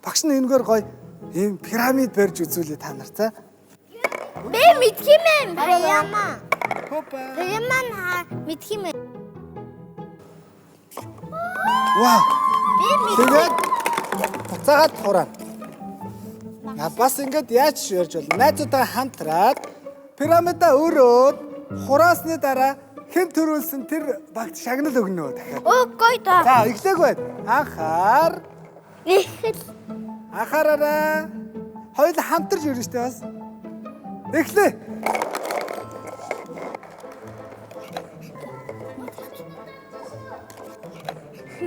Багш нь энэгээр гоё ийм пирамид барьж үзүүлээ та нар за. Би мэдх юм байна. Хопа. Пирамид мэдх юм. Вау. Би мэдх. Тэгээд буцаагаад хураа. Бас ингэж яаж ярьж болно? Найзуудаа хамтраад пирамида өрөөд хураасны дараа хэн төрүүлсэн тэр багт шагнал өгнө дахиад. Оо гоё та. За эхлэх байд. Анхаар. Эхэл. Анхаараарай. Хоёул хамтарч өрнө штэ бас. Эхлэе.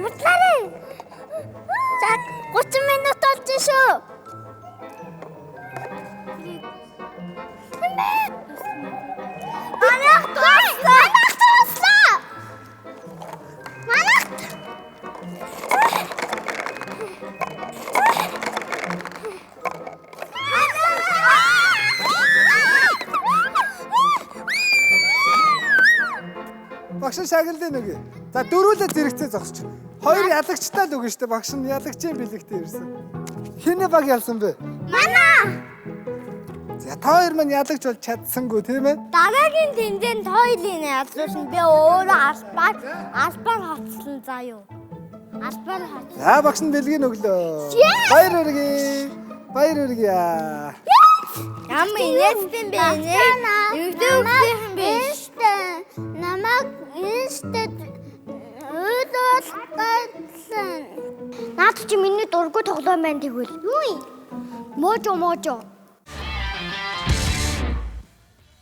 Мутлаарай. За 30 минут болж шүү. Манайх тууслаа. Манайх. Багш шагналын үгүй. За дөрүүлээ зэрэгцээ зогсч. Хоёр ялагчтай л үгүй штэ. Багш нь ялагчийн бэлэгтэй ирсэн. Хиний баг ялсан бэ? Манай. За та хоёр маань ялагч бол чадсангүй тийм ээ? Дараагийн тэмдээнд хоёулын ядсан би өөрөө албаар хатсан заа юу. Албаар хатсан. За багш нь бэлгийг өглөө. Баяр хүргэе. Баяр хүргэе. Ямар инээдсэн бэ нэ? Югдөөсөн бэ? Намайг инстед өдөөс гайсан. Наад чи миний дургу тоглоом байна тэгвэл. Юу юм? Можо.